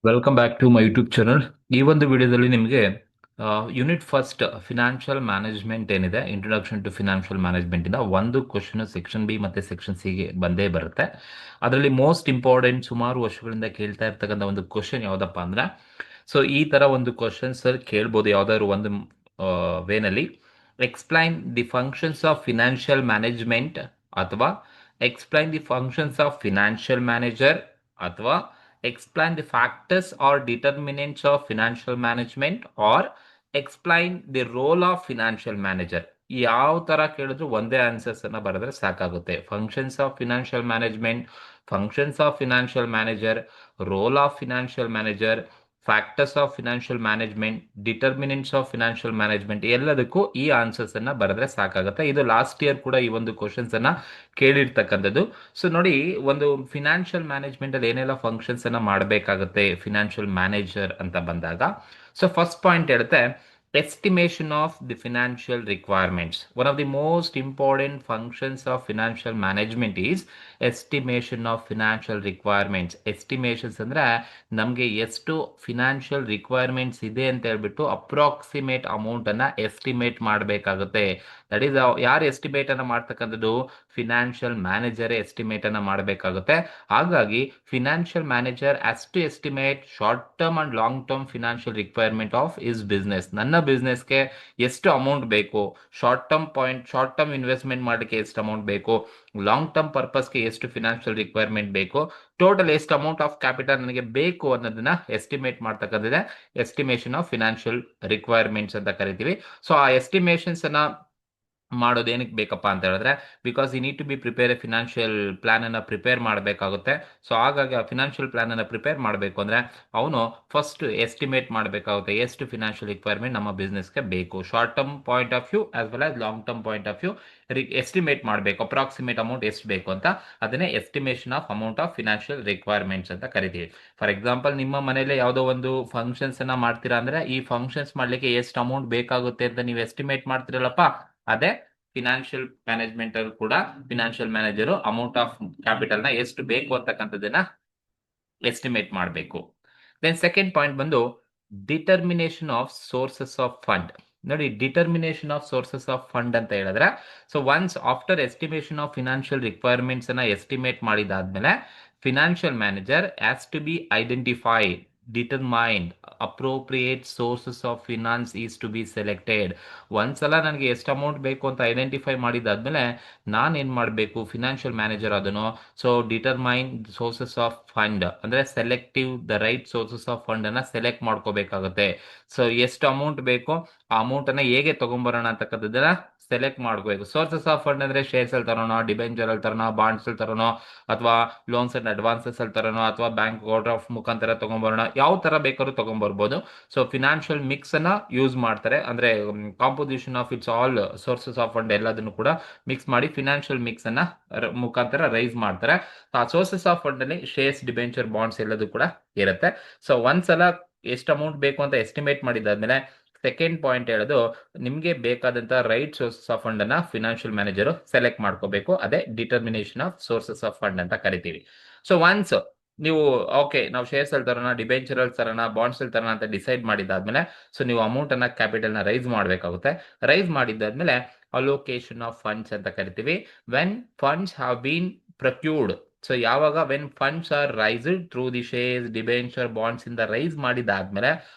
Welcome back to my YouTube channel. ಈ ಒಂದು ವಿಡಿಯೋದಲ್ಲಿ ನಿಮಗೆ ಯೂನಿಟ್ ಫಸ್ಟ್ ಫಿನಾನ್ಷಿಯಲ್ ಮ್ಯಾನೇಜ್ಮೆಂಟ್ ಏನಿದೆ, ಇಂಟ್ರೊಡಕ್ಷನ್ ಟು ಫಿನಾನ್ಷಿಯಲ್ ಮ್ಯಾನೇಜ್ಮೆಂಟ್ ಇಂದ ಒಂದು ಕ್ವಶನ್ ಸೆಕ್ಷನ್ ಬಿ ಮತ್ತೆ ಸೆಕ್ಷನ್ ಸಿ ಗೆ ಬಂದೇ ಬರುತ್ತೆ. ಅದರಲ್ಲಿ ಮೋಸ್ಟ್ ಇಂಪಾರ್ಟೆಂಟ್ ಸುಮಾರು ವರ್ಷಗಳಿಂದ ಕೇಳ್ತಾ ಇರ್ತಕ್ಕಂಥ ಒಂದು ಕ್ವಶನ್ ಯಾವುದಪ್ಪ ಅಂದ್ರೆ, ಸೊ ಈ ತರ ಒಂದು ಕ್ವಶನ್ ಸರ್ ಕೇಳ್ಬೋದು ಯಾವ್ದಾದ್ರು ಒಂದು ವೇನಲ್ಲಿ. Explain the functions of financial management, ಅಥವಾ explain the functions of financial manager, ಅಥವಾ explain the factors or determinants of financial management, or explain the role of financial manager. ಯಾವ ತರ ಕೇಳಿದ್ರು ಒಂದೇ ಆನ್ಸರ್ಸ್ ಅನ್ನ ಬರೆದ್ರೆ ಸಾಕಾಗುತ್ತೆ. Functions of financial management, functions of financial manager, role of financial manager, factors of financial management, determinants of financial management, ಎಲ್ಲದಕ್ಕೂ ಈ answers ಅನ್ನ ಬರೆದ್ರೆ ಸಾಕಾಗುತ್ತೆ. ಇದು ಲಾಸ್ಟ್ ಇಯರ್ ಕೂಡ ಈ ಒಂದು ಕ್ವಶನ್ಸ್ ಅನ್ನ ಕೇಳಿರ್ತಕ್ಕಂಥದ್ದು. ಸೊ ನೋಡಿ, ಒಂದು ಫಿನಾನ್ಷಿಯಲ್ ಮ್ಯಾನೇಜ್ಮೆಂಟ್ ಅಲ್ಲಿ ಏನೆಲ್ಲ ಫಂಕ್ಷನ್ಸ್ ಅನ್ನ ಮಾಡಬೇಕಾಗುತ್ತೆ ಫಿನಾನ್ಷಿಯಲ್ ಮ್ಯಾನೇಜರ್ ಅಂತ ಬಂದಾಗ. ಸೊ ಫಸ್ಟ್ ಪಾಯಿಂಟ್ ಹೇಳುತ್ತೆ, estimation of the financial requirements. One of the most important functions of financial management is estimation of financial requirements. Estimations ಅಂದ್ರೆ ನಮಗೆ ಎಷ್ಟು ಫಿನಾನ್ಷಿಯಲ್ ರಿಕ್ವೈರ್ಮೆಂಟ್ಸ್ ಇದೆ ಅಂತ ಹೇಳ್ಬಿಟ್ಟು ಅಪ್ರಾಕ್ಸಿಮೇಟ್ ಅಮೌಂಟ್ ಅನ್ನ ಎಸ್ಟಿಮೇಟ್ ಮಾಡಬೇಕಾಗುತ್ತೆ. ದಟ್ ಈಸ್, ಯಾರು ಎಸ್ಟಿಮೇಟ್ ಅನ್ನ ಮಾಡ್ತಕ್ಕಂಥದ್ದು? ಫಿನಾನ್ಷಿಯಲ್ ಮ್ಯಾನೇಜರ್ ಎಸ್ಟಿಮೇಟ್ ಅನ್ನ ಮಾಡಬೇಕಾಗುತ್ತೆ. ಹಾಗಾಗಿ financial manager has to estimate short term and long term financial requirement of is business. ನನ್ನ ಬಿಸ್ನೆಸ್ಗೆ ಎಷ್ಟು ಅಮೌಂಟ್ ಬೇಕು, ಶಾರ್ಟ್ ಟರ್ಮ್ ಇನ್ವೆಸ್ಟ್ಮೆಂಟ್ ಮಾಡಲಿಕ್ಕೆ ಎಷ್ಟು ಅಮೌಂಟ್ ಬೇಕು, ಲಾಂಗ್ ಟರ್ಮ್ ಪರ್ಪಸ್ಗೆ ಎಷ್ಟು ಫಿನಾನ್ಷಿಯಲ್ ರಿಕ್ವೈರ್ಮೆಂಟ್ ಬೇಕು, ಟೋಟಲ್ ಎಷ್ಟು ಅಮೌಂಟ್ ಆಫ್ ಕ್ಯಾಪಿಟಲ್ ನನಗೆ ಬೇಕು ಅನ್ನೋದನ್ನ ಎಸ್ಟಿಮೇಟ್ ಮಾಡ್ತಕ್ಕಂಥದ್ದೇ ಎಸ್ಟಿಮೇಷನ್ ಆಫ್ ಫಿನಾನ್ಷಿಯಲ್ ರಿಕ್ವೈರ್ಮೆಂಟ್ಸ್ ಅಂತ ಕರಿತೀವಿ. ಸೊ ಆ ಎಸ್ಟಿಮೇಷನ್ಸ್ ಅನ್ನ ಮಾಡೋದು ಏನಕ್ಕೆ ಬೇಕಪ್ಪ ಅಂತ ಹೇಳಿದ್ರೆ, because you need to be prepare a financial plan ಅನ್ನ ಪ್ರಿಪೇರ್ ಮಾಡಬೇಕಾಗುತ್ತೆ. ಸೊ ಹಾಗಾಗಿ ಆ ಫಿನಾನ್ಷಿಯಲ್ ಪ್ಲಾನ್ ಅನ್ನ ಪ್ರಿಪೇರ್ ಮಾಡಬೇಕು ಅಂದ್ರೆ ಅವನು ಫಸ್ಟ್ ಎಸ್ಟಿಮೇಟ್ ಮಾಡಬೇಕಾಗುತ್ತೆ ಎಷ್ಟು ಫಿನಾನ್ಷಿಯಲ್ ರಿಕ್ವೈರ್ಮೆಂಟ್ ನಮ್ಮ ಬಿಸ್ನೆಸ್ಗೆ ಬೇಕು, short term point of view as well as long term point of view estimate ಮಾಡಬೇಕು. ಅಪ್ರಾಕ್ಸಿಮೇಟ್ ಅಮೌಂಟ್ ಎಷ್ಟು ಬೇಕು ಅಂತ, ಅದನ್ನೇ estimation of amount of financial requirements ಅಂತ ಕರಿತೀವಿ. ಫಾರ್ ಎಕ್ಸಾಂಪಲ್, ನಿಮ್ಮ ಮನೇಲಿ ಯಾವುದೋ ಒಂದು ಫಂಕ್ಷನ್ಸ್ ಅನ್ನ ಮಾಡ್ತೀರಾ ಅಂದ್ರೆ, ಈ ಫಂಕ್ಷನ್ಸ್ ಮಾಡ್ಲಿಕ್ಕೆ ಎಷ್ಟು ಅಮೌಂಟ್ ಬೇಕಾಗುತ್ತೆ ಅಂತ ನೀವು ಎಸ್ಟಿಮೇಟ್ ಮಾಡ್ತಿರಲ್ಲಪ್ಪ, ಅದೇ ಫಿನಾನ್ಷಿಯಲ್ ಮ್ಯಾನೇಜ್ಮೆಂಟ್ ಅಲ್ಲಿ ಕೂಡ financial manager amount of capital ನ ಎಷ್ಟು ಬೇಕು ಅಂತಕ್ಕಂಥದ್ದನ್ನ ಎಸ್ಟಿಮೇಟ್ ಮಾಡಬೇಕು. ದೆನ್ ಸೆಕೆಂಡ್ ಪಾಯಿಂಟ್ ಬಂದು determination of sources of fund. ನೋಡಿ, determination of sources of fund ಅಂತ ಹೇಳಿದ್ರೆ, so once after estimation of financial requirements ಅನ್ನ ಎಸ್ಟಿಮೇಟ್ ಮಾಡಿದಾದ್ಮೇಲೆ financial manager has to be identified, determined, appropriate sources of finance is to be selected. ಒಂದ್ಸಲ ನನಗೆ ಎಷ್ಟು amount ಬೇಕು ಅಂತ ಐಡೆಂಟಿಫೈ ಮಾಡಿದಾದ್ಮೇಲೆ ನಾನು ಏನ್ ಮಾಡಬೇಕು, ಫಿನಾನ್ಷಿಯಲ್ ಮ್ಯಾನೇಜರ್ ಅದನ್ನು, so determine sources of fund ಅಂದ್ರೆ selective the right sources of fund ಅನ್ನ ಸೆಲೆಕ್ಟ್ ಮಾಡ್ಕೋಬೇಕಾಗುತ್ತೆ. ಸೊ ಎಷ್ಟು ಅಮೌಂಟ್ ಬೇಕು, ಆ ಅಮೌಂಟ್ ಅನ್ನ ಹೇಗೆ ತಗೊಂಡ್ಬರೋಣ ಅಂತಕ್ಕಂಥದ್ದನ್ನ ಸೆಲೆಕ್ಟ್ ಮಾಡ್ಕೋಬೇಕು. ಸೋರ್ಸಸ್ ಆಫ್ ಫಂಡ್ ಅಂದ್ರೆ ಶೇರ್ಸ್ ಅಲ್ಲಿ ತರೋಣ, ಡಿಬೆಂಚರ್ ಅಲ್ಲಿ ತರೋಣ, ಬಾಂಡ್ಸ್ ಅಲ್ಲಿ ತರೋಣ, ಅಥವಾ ಲೋನ್ಸ್ ಅಂಡ್ ಅಡ್ವಾನ್ಸಸ್ ಅಲ್ಲಿ ತರೋಣ, ಅಥವಾ ಬ್ಯಾಂಕ್ ಓವರ್ ಆಫ್ ಮುಖಾಂತರ ತಗೊಂಡ್ಬರೋಣ, ಯಾವ ತರ ಬೇಕಾದ್ರೂ ತಗೊಂಡ್ಬರ್ಬೋದು. ಸೊ ಫಿನಾನ್ಷಿಯಲ್ ಮಿಕ್ಸ್ ಅನ್ನ ಯೂಸ್ ಮಾಡ್ತಾರೆ, ಅಂದ್ರೆ composition of it's all sources of fund ಎಲ್ಲದನ್ನು ಕೂಡ ಮಿಕ್ಸ್ ಮಾಡಿ ಫಿನಾನ್ಷಿಯಲ್ ಮಿಕ್ಸ್ ಅನ್ನ ಮುಖಾಂತರ ರೈಸ್ ಮಾಡ್ತಾರೆ. ಆ ಸೋರ್ಸಸ್ ಆಫ್ ಫಂಡ್ ಅಲ್ಲಿ ಶೇರ್ಸ್, ಡಿಬೆಂಚರ್, ಬಾಂಡ್ಸ್ ಎಲ್ಲದೂ ಕೂಡ ಇರುತ್ತೆ. ಸೊ ಒಂದ್ಸಲ ಎಷ್ಟು ಅಮೌಂಟ್ ಬೇಕು ಅಂತ ಎಸ್ಟಿಮೇಟ್ ಮಾಡಿದಾದ್ಮೇಲೆ ಸೆಕೆಂಡ್ ಪಾಯಿಂಟ್ ಹೇಳೋದು, ನಿಮ್ಗೆ ಬೇಕಾದಂತ ರೈಟ್ ಸೋರ್ಸಸ್ ಆಫ್ ಫಂಡ್ ಅನ್ನ ಫಿನಾನ್ಷಿಯಲ್ ಮ್ಯಾನೇಜರ್ ಸೆಲೆಕ್ಟ್ ಮಾಡ್ಕೋಬೇಕು. ಅದೇ determination of sources of fund ಅಂತ ಕರಿತೀವಿ. ಸೊ ಒನ್ಸ್ ನೀವು ಓಕೆ, ನಾವು ಶೇರ್ಸ್ ಅಲ್ಲಿ ತರೋಣ, ಡಿಬೆಂಚರ್ ಅಲ್ಲಿ ತರೋಣ, ಬಾಂಡ್ಸ್ ಅಲ್ಲಿ ತರೋಣ ಅಂತ ಡಿಸೈಡ್ ಮಾಡಿದಾದ್ಮೇಲೆ, ಸೊ ನೀವು ಅಮೌಂಟ್ ಅನ್ನ ಕ್ಯಾಪಿಟಲ್ ನ ರೈಸ್ ಮಾಡಬೇಕಾಗುತ್ತೆ. ರೈಸ್ ಮಾಡಿದಾದ್ಮೇಲೆ ಅಲೋಕೇಶನ್ ಆಫ್ ಫಂಡ್ಸ್ ಅಂತ ಕರಿತೀವಿ. When funds have been procured, so ಯಾವಾಗ when funds are raised through the shares, debenture, bonds ಇಂದ ರೈಸ್ ಮಾಡಿದಾದ್ಮೇಲೆ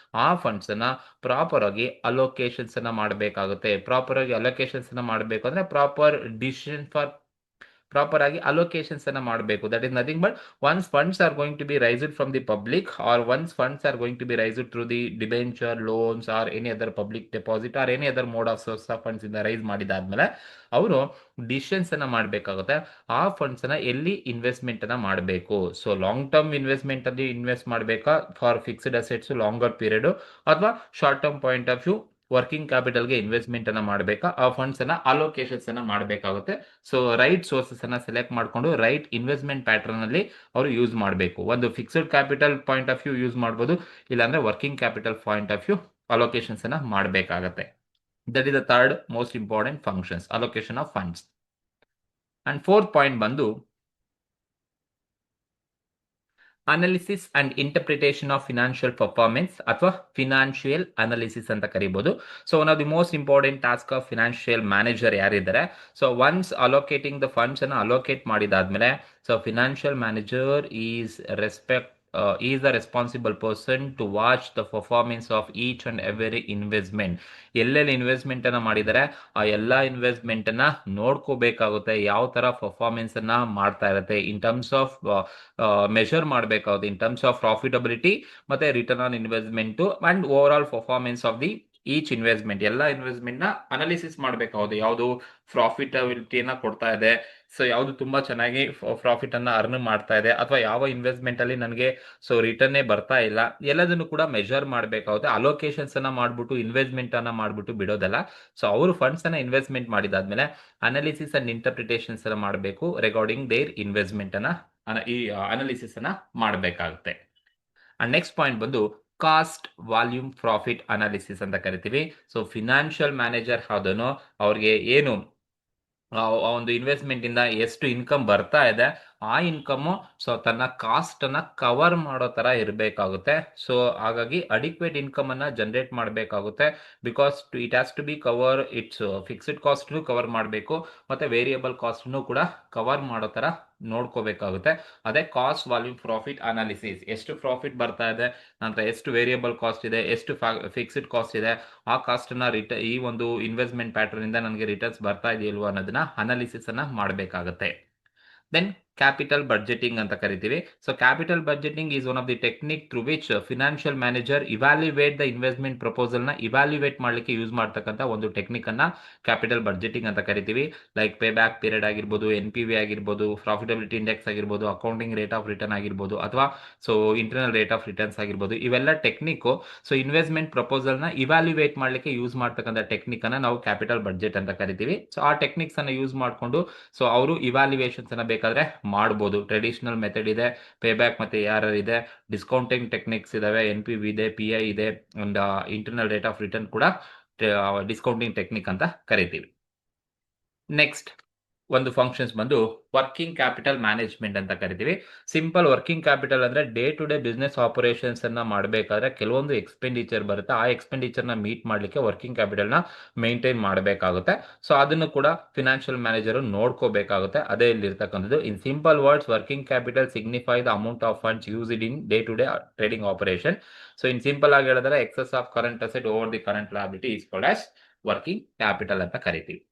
ಆ ಫಂಡ್ಸ್ ಅನ್ನ ಪ್ರಾಪರ್ ಆಗಿ ಅಲೋಕೇಶನ್ಸ್ ಅನ್ನ ಮಾಡಬೇಕಾಗುತ್ತೆ. ಪ್ರಾಪರ್ ಆಗಿ ಅಲೋಕೇಶನ್ಸ್ ಅನ್ನ ಮಾಡಬೇಕು ಅಂದ್ರೆ ಪ್ರಾಪರ್ ಡಿಸಿಷನ್ ಫಾರ್ ಪ್ರಾಪರ್ ಆಗಿ ಅಲೋಕೇಶನ್ಸ್ ಅನ್ನ ಮಾಡಬೇಕು. That is nothing but one's funds are going to be raised from the public, or one's funds are going to be raised through the debenture, loans or any other public deposit or any other mode of source of funds ಇಂದ raise ಮಾಡಿದಾದ್ಮೇಲೆ ಅವರು decisions ಅನ್ನ ಮಾಡಬೇಕಾಗುತ್ತೆ. ಆ funds ಅನ್ನ ಎಲ್ಲಿ investment ಅನ್ನ ಮಾಡಬೇಕು, ಸೊ ಲಾಂಗ್ ಟರ್ಮ್ ಇನ್ವೆಸ್ಟ್ಮೆಂಟ್ ಅಲ್ಲಿ ಇನ್ವೆಸ್ಟ್ ಮಾಡಬೇಕಾ for fixed assets longer period, ಅಥವಾ short term point of view working ಕ್ಯಾಪಿಟಲ್ಗೆ ಇನ್ವೆಸ್ಟ್ಮೆಂಟ್ ಅನ್ನ ಮಾಡಬೇಕಾ, ಆ ಫಂಡ್ಸ್ ಅನ್ನ ಅಲೋಕೇಶನ್ಸ್ ಅನ್ನ ಮಾಡಬೇಕಾಗುತ್ತೆ. ಸೊ ರೈಟ್ ಸೋರ್ಸಸ್ ಅನ್ನ ಸೆಲೆಕ್ಟ್ ಮಾಡಿಕೊಂಡು ರೈಟ್ ಇನ್ವೆಸ್ಟ್ಮೆಂಟ್ ಪ್ಯಾಟರ್ನ್ ಅಲ್ಲಿ ಅವರು ಯೂಸ್ ಮಾಡಬೇಕು. ಒಂದು fixed capital point of view use ಮಾಡಬಹುದು, ಇಲ್ಲಾಂದ್ರೆ working capital point of view allocations ಅನ್ನ ಮಾಡಬೇಕಾಗತ್ತೆ. That is the third most important functions, allocation of funds. And fourth point ಬಂದು analysis and interpretation of financial performance ಅಥವಾ financial analysis ಅಂತ ಕರಿಬಹುದು. So one of the most important task of financial manager ಯಾರಿದ್ದಾರೆ, so once allocating the funds ಅನ್ನು allocate ಮಾಡಿದಾದ್ಮೇಲೆ, so financial manager is the responsible person to watch the performance of each and every investment. ಎಲ್ಲೆಲ್ಲಿ investment ಅನ್ನ ಮಾಡಿದರೆ ಆ ಎಲ್ಲಾ investment ಅನ್ನ ನೋಡ್ಕೋಬೇಕಾಗುತ್ತೆ, ಯಾವ ತರ ಪರ್ಫಾರ್ಮೆನ್ಸ್ ಅನ್ನ ಮಾಡ್ತಾ ಇರುತ್ತೆ ಇನ್ ಟರ್ಮ್ಸ್ ಆಫ್ ಮೆಷರ್ ಮಾಡಬೇಕಾಗುತ್ತೆ ಇನ್ ಟರ್ಮ್ಸ್ ಆಫ್ ಪ್ರಾಫಿಟಬಿಲಿಟಿ ಮತ್ತೆ return on investment and over all performance of the each investment. ಎಲ್ಲ ಇನ್ವೆಸ್ಟ್ಮೆಂಟ್ ನ ಅನಾಲಿಸಿಸ್ ಮಾಡಬೇಕಾಗುತ್ತೆ, ಯಾವುದು ಪ್ರಾಫಿಟಬಿಲಿಟಿನ ಕೊಡ್ತಾ ಇದೆ, ಸೊ ಯಾವುದು ತುಂಬಾ ಚೆನ್ನಾಗಿ ಪ್ರಾಫಿಟ್ ಅನ್ನ ಅರ್ನ್ ಮಾಡ್ತಾ ಇದೆ, ಅಥವಾ ಯಾವ ಇನ್ವೆಸ್ಟ್ಮೆಂಟ್ ಅಲ್ಲಿ ನನಗೆ ಸೊ ರಿಟರ್ನ್ ಬರ್ತಾ ಇಲ್ಲ, ಎಲ್ಲದನ್ನು ಕೂಡ ಮೆಜರ್ ಮಾಡಬೇಕಾಗುತ್ತೆ. ಅಲೋಕೇಶನ್ಸ್ ಅನ್ನ ಮಾಡ್ಬಿಟ್ಟು ಇನ್ವೆಸ್ಟ್ಮೆಂಟ್ ಅನ್ನ ಮಾಡ್ಬಿಟ್ಟು ಬಿಡೋದಲ್ಲ. ಸೊ ಅವರು ಫಂಡ್ಸ್ ಅನ್ನ ಇನ್ವೆಸ್ಟ್ಮೆಂಟ್ ಮಾಡಿದಾದ್ಮೇಲೆ ಅನಾಲಿಸಿಸ್ ಅಂಡ್ ಇಂಟರ್ಪ್ರಿಟೇಷನ್ಸ್ ಅನ್ನ ಮಾಡಬೇಕು ರಿಗಾರ್ಡಿಂಗ್ ದೇರ್ ಇನ್ವೆಸ್ಟ್ಮೆಂಟ್ ಅನ್ನ ಈ ಅನಾಲಿಸಿಸ್ ಅನ್ನ ಮಾಡಬೇಕಾಗುತ್ತೆ. ಅಂಡ್ ನೆಕ್ಸ್ಟ್ ಪಾಯಿಂಟ್ ಬಂದು ಕಾಸ್ಟ್ ವಾಲ್ಯೂಮ್ ಪ್ರಾಫಿಟ್ ಅನಾಲಿಸಿಸ್ ಅಂತ ಕರಿತೀವಿ. ಸೊ ಫಿನಾನ್ಷಿಯಲ್ ಮ್ಯಾನೇಜರ್ ಯಾವುದನೋ ಅವ್ರಿಗೆ ಏನು ಒಂದು ಇನ್ವೆಸ್ಟ್ಮೆಂಟ್ ಇಂದ ಎಷ್ಟು ಇನ್ಕಮ್ ಬರ್ತಾ ಇದೆ ಆ ಇನ್ಕಮ್ ಸೊ ತನ್ನ ಕಾಸ್ಟ್ ಅನ್ನ ಕವರ್ ಮಾಡೋ ತರ ಇರಬೇಕಾಗುತ್ತೆ. ಸೊ ಹಾಗಾಗಿ ಅಡಿಕ್ವೇಟ್ ಇನ್ಕಮ್ ಅನ್ನ ಜನರೇಟ್ ಮಾಡಬೇಕಾಗುತ್ತೆ, because it has to be cover its fixed cost cover ಮಾಡಬೇಕು ಮತ್ತೆ ವೇರಿಯಬಲ್ ಕಾಸ್ಟ್ ಕೂಡ ಕವರ್ ಮಾಡೋ ತರ ನೋಡ್ಕೋಬೇಕಾಗುತ್ತೆ. ಅದೇ ಕಾಸ್ಟ್ ವಾಲ್ಯೂಮ್ ಪ್ರಾಫಿಟ್ ಅನಾಲಿಸಿಸ್. ಎಷ್ಟು ಪ್ರಾಫಿಟ್ ಬರ್ತಾ ಇದೆ, ನಂತರ ಎಷ್ಟು ವೇರಿಯಬಲ್ ಕಾಸ್ಟ್ ಇದೆ, ಎಷ್ಟು ಫಿಕ್ಸ್ಡ್ ಕಾಸ್ಟ್ ಇದೆ, ಆ ಕಾಸ್ಟ್ ಅನ್ನ ಈ ಒಂದು ಇನ್ವೆಸ್ಟ್ಮೆಂಟ್ ಪ್ಯಾಟರ್ನ್ ಇಂದ ನನಗೆ ರಿಟರ್ನ್ಸ್ ಬರ್ತಾ ಇದೆಯಲ್ವ ಅನ್ನೋದನ್ನ ಅನಾಲಿಸಿಸ್ ಅನ್ನ ಮಾಡಬೇಕಾಗುತ್ತೆ. ದೆನ್ ಕ್ಯಾಪಿಟಲ್ ಬಡ್ಜೆಟಿಂಗ್ ಅಂತ ಕರಿತೀವಿ. So capital budgeting is one of the technique through which financial manager evaluate the investment proposal ನ ಇವ್ಯಾಲ್ಯುವೇಟ್ ಮಾಡಲಿಕ್ಕೆ ಯೂಸ್ ಮಾಡ್ತಕ್ಕಂಥ ಒಂದು ಟೆಕ್ನಿಕ್ ಅನ್ನ ಕ್ಯಾಪಿಟಲ್ ಬಡ್ಜೆಟಿಂಗ್ ಅಂತ ಕರಿತೀವಿ. ಲೈಕ್ ಪೇ ಬ್ಯಾಕ್ ಪೀರಿಯಡ್ ಆಗಿರ್ಬೋದು, NPV ಆಗಿರ್ಬೋದು, ಪ್ರಾಫಿಟಬಿಲಿಟಿ ಇಂಡೆಕ್ಸ್ ಆಗಿರ್ಬೋದು, ಅಕೌಂಟಿಂಗ್ ರೇಟ್ ಆಫ್ ರಿಟರ್ನ್ ಆಗಿರ್ಬೋದು, ಅಥವಾ so internal rate of returns ಆಗಿರ್ಬೋದು. ಇವೆಲ್ಲ ಟೆಕ್ನಿಕ್ ಸೊ ಇನ್ವೆಸ್ಟ್ಮೆಂಟ್ ಪ್ರಪೋಸಲ್ ನ ಇವ್ಯಾಲ್ಯುವೇಟ್ ಮಾಡಲಿಕ್ಕೆ ಯೂಸ್ ಮಾಡ್ತಕ್ಕಂಥ ಟೆಕ್ನಿಕ್ ಅನ್ನ ನಾವು ಕ್ಯಾಪಿಟಲ್ ಬಡ್ಜೆಟ್ ಅಂತ ಕರಿತೀವಿ. ಸೊ ಆ ಟೆಕ್ನಿಕ್ಸ್ ಅನ್ನ ಯೂಸ್ ಮಾಡಿಕೊಂಡು ಸೊ ಅವರು ಇವ್ಯಾಲ್ಯುವೇಷನ್ಸ್ ಅನ್ನ ಬೇಕಾದ್ರೆ ಮಾಡಬಹುದು. ಟ್ರೆಡಿಷನಲ್ ಮೆಥಡ್ ಇದೆ, ಪೇ ಬ್ಯಾಕ್ ಮತ್ತೆ ARR ಇದೆ, ಡಿಸ್ಕೌಂಟಿಂಗ್ ಟೆಕ್ನಿಕ್ಸ್ ಇದಾವೆ, NPV ಇದೆ, PI ಇದೆ, and internal rate of return ಕೂಡ ಡಿಸ್ಕೌಂಟಿಂಗ್ ಟೆಕ್ನಿಕ್ ಅಂತ ಕರಿತೀವಿ. ನೆಕ್ಸ್ಟ್ ಒಂದು ಫಂಕ್ಷನ್ಸ್ ಬಂದು ವರ್ಕಿಂಗ್ ಕ್ಯಾಪಿಟಲ್ ಮ್ಯಾನೇಜ್ಮೆಂಟ್ ಅಂತ ಕರಿತೀವಿ. ಸಿಂಪಲ್ ವರ್ಕಿಂಗ್ ಕ್ಯಾಪಿಟಲ್ ಅಂದ್ರೆ day to day business operations ಅನ್ನ ಮಾಡಬೇಕಾದ್ರೆ ಕೆಲವೊಂದು ಎಕ್ಸ್ಪೆಂಡಿಚರ್ ಬರುತ್ತೆ, ಆ ಎಕ್ಸ್ಪೆಂಡಿಚರ್ ನ ಮೀಟ್ ಮಾಡ್ಲಿಕ್ಕೆ ವರ್ಕಿಂಗ್ ಕ್ಯಾಪಿಟಲ್ ನ ಮೇಂಟೈನ್ ಮಾಡಬೇಕಾಗುತ್ತೆ. ಸೊ ಅದನ್ನು ಕೂಡ ಫಿನಾನ್ಷಿಯಲ್ ಮ್ಯಾನೇಜರ್ ನೋಡ್ಕೋಬೇಕಾಗುತ್ತೆ. ಅದೇ ಇಲ್ಲಿ ಇರ್ತಕ್ಕಂಥದ್ದು. In simple words, working capital signify the amount of funds used in day to day trading operation. So in simple ಆಗಿ ಹೇಳಿದ್ರೆ excess of current asset over the current liability is called as working capital ಅಂತ ಕರಿತೀವಿ.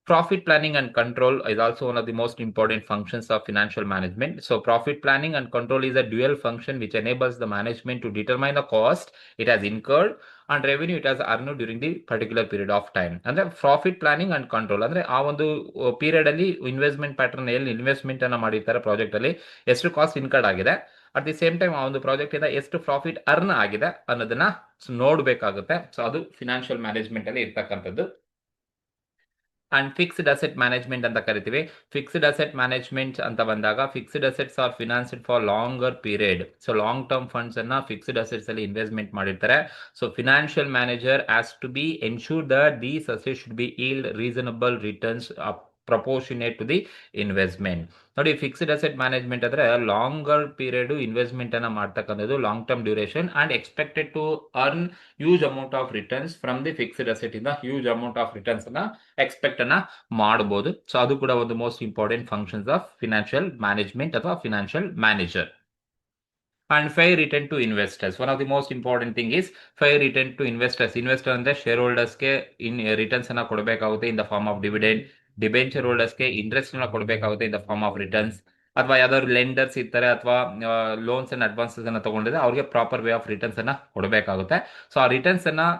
Profit planning and control is also one of the most important functions of financial management. So profit planning and control is a dual function which enables the management to determine the cost it has incurred and revenue it has earned during the particular period of time. ಅಂದ್ರೆ profit planning and control ಅಂದ್ರೆ ಆ ಒಂದು period ಅಲ್ಲಿ investment pattern ಎಲ್ಲಿ investment ಅನ್ನ ಮಾಡಿರ್ತಾರೆ project ಅಲ್ಲಿ ಎಷ್ಟು ಕಾಸ್ಟ್ ಇನ್ಕರ್ಡ್ ಆಗಿದೆ, ಅಟ್ ದಿ ಸೇಮ್ ಟೈಮ್ ಆ ಒಂದು ಪ್ರಾಜೆಕ್ಟ್ ಇಂದ ಎಷ್ಟು ಪ್ರಾಫಿಟ್ ಅರ್ನ್ ಆಗಿದೆ ಅನ್ನೋದನ್ನ ನೋಡ್ಬೇಕಾಗುತ್ತೆ. ಸೊ ಅದು ಫಿನಾನ್ಷಿಯಲ್ ಮ್ಯಾನೇಜ್ಮೆಂಟ್ ಅಲ್ಲಿ ಇರ್ತಕ್ಕಂಥದ್ದು. ಅಂಡ್ ಫಿಕ್ಸ್ಡ್ ಅಸೆಟ್ ಮ್ಯಾನೇಜ್ಮೆಂಟ್ ಅಂತ ಕರಿತೀವಿ. ಫಿಕ್ಸ್ಡ್ ಅಸೆಟ್ ಮ್ಯಾನೇಜ್ಮೆಂಟ್ ಅಂತ ಬಂದಾಗ fixed assets are financed for longer period. So long term funds ಅನ್ನ ಫಿಕ್ಸ್ಡ್ ಅಸೆಟ್ಸ್ ಅಲ್ಲಿ ಇನ್ವೆಸ್ಟ್ಮೆಂಟ್ ಮಾಡಿರ್ತಾರೆ. So financial manager has to be ensure that these assets should be yield reasonable returns proportionate to the investment. ನೋಡಿ, fixed asset management ಅಂದ್ರೆ longer period investment ಅನ್ನ ಮಾಡ್ತಕ್ಕಂಥದ್ದು, long term duration and expected to earn huge amount of returns from the fixed asset ಇಂದ huge amount of returns ಅನ್ನ expect ಅನ್ನ ಮಾಡಬಹುದು. So ಅದು ಕೂಡ ಒಂದು most important functions of financial management ಅಥವಾ financial manager. And fair return to investors. One of the most important thing is fair return to investors. Investor ಅಂದ್ರೆ share ಹೋಲ್ಡರ್ಸ್ಗೆ returns ಅನ್ನ ಕೊಡಬೇಕಾಗುತ್ತೆ in the form of dividend. Debenture ಹೋಲ್ಡರ್ಸ್ಗೆ interest ಅನ್ನ ಕೊಡಬೇಕಾಗುತ್ತೆ in the form of returns. ಅಥವಾ ಯಾವ್ದಾದ್ರು lenders ಇರ್ತಾರೆ ಅಥವಾ ಲೋನ್ಸ್ ಅಂಡ್ ಅಡ್ವಾನ್ಸಸ್ ಅನ್ನ ತಗೊಂಡಿದ್ರೆ ಅವ್ರಿಗೆ ಪ್ರಾಪರ್ ವೇ ಆಫ್ ರಿಟರ್ನ್ಸ್ ಅನ್ನ ಕೊಡಬೇಕಾಗುತ್ತೆ. ಸೊ ಆ ರಿಟರ್ನ್ಸ್ ಅನ್ನ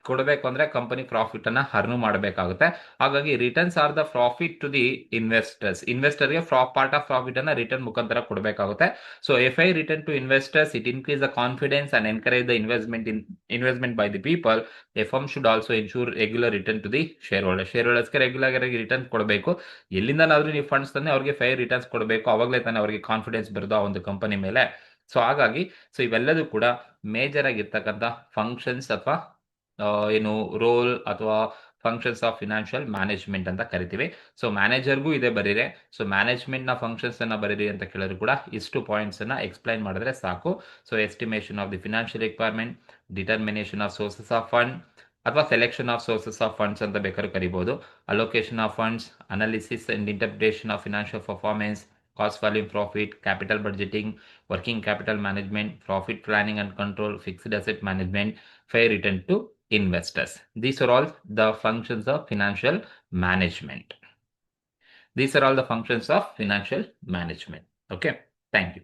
ಕೊಡಬೇಕು ಅಂದ್ರೆ ಕಂಪನಿ ಪ್ರಾಫಿಟ್ ಅನ್ನ ಅರ್ನ್ ಮಾಡಬೇಕಾಗುತ್ತೆ. ಹಾಗಾಗಿ returns are the profit to the investors. ಇನ್ವೆಸ್ಟರ್ಗೆ ಪಾರ್ಟ್ ಆಫ್ ಪ್ರಾಫಿಟ್ ಅನ್ನ ರಿಟರ್ನ್ ಮುಖಾಂತರ ಕೊಡಬೇಕಾಗುತ್ತೆ. So if I return to investors, it increase the confidence and encourage the investment by the people. A firm should also ensure regular return to the share holder. Share ಹೋಲ್ಡರ್ಸ್ಗೆ regular ಆಗಿ return ಕೊಡಬೇಕು. ಎಲ್ಲಿಂದನಾದ್ರೂ ನೀವು funds ತಂದ್ರೆ ಅವ್ರಿಗೆ fire returns ಕೊಡಬೇಕು, ಅವಾಗಲೇ ತಾನೇ ಅವರಿಗೆ ಕಾನ್ಫಿಡೆನ್ಸ್ ಬರೋದು ಆ ಒಂದು ಕಂಪನಿ ಮೇಲೆ. ಸೊ ಹಾಗಾಗಿ ಸೊ ಇವೆಲ್ಲದೂ ಕೂಡ ಮೇಜರ್ ಆಗಿರ್ತಕ್ಕಂಥ ಫಂಕ್ಷನ್ಸ್ ಅಥವಾ ಏನು ರೋಲ್ ಅಥವಾ ಫಂಕ್ಷನ್ಸ್ ಆಫ್ ಫಿನಾನ್ಷಿಯಲ್ ಮ್ಯಾನೇಜ್ಮೆಂಟ್ ಅಂತ ಕರಿತೀವಿ. ಸೊ ಮ್ಯಾನೇಜರ್ಗೂ ಇದೆ ಬರೀರೆ. ಸೊ ಮ್ಯಾನೇಜ್ಮೆಂಟ್ನ ಫಂಕ್ಷನ್ಸ್ ಅನ್ನ ಬರೀರಿ ಅಂತ ಕೇಳಿದ್ರು ಕೂಡ ಇಷ್ಟು ಪಾಯಿಂಟ್ಸ್ ಅನ್ನ ಎಕ್ಸ್ಪ್ಲೈನ್ ಮಾಡಿದ್ರೆ ಸಾಕು. So estimation of the financial requirement, determination of sources of fund ಅಥವಾ selection of sources of funds ಅಂತ ಬೇಕಾದ್ರೂ ಕರಿಬಹುದು. Allocation of funds, analysis and interpretation of financial performance, cost volume profit, capital budgeting, working capital management, profit planning and control, fixed asset management, fair return to investors. These are all the functions of financial management. These are all the functions of financial management. Okay, thank you.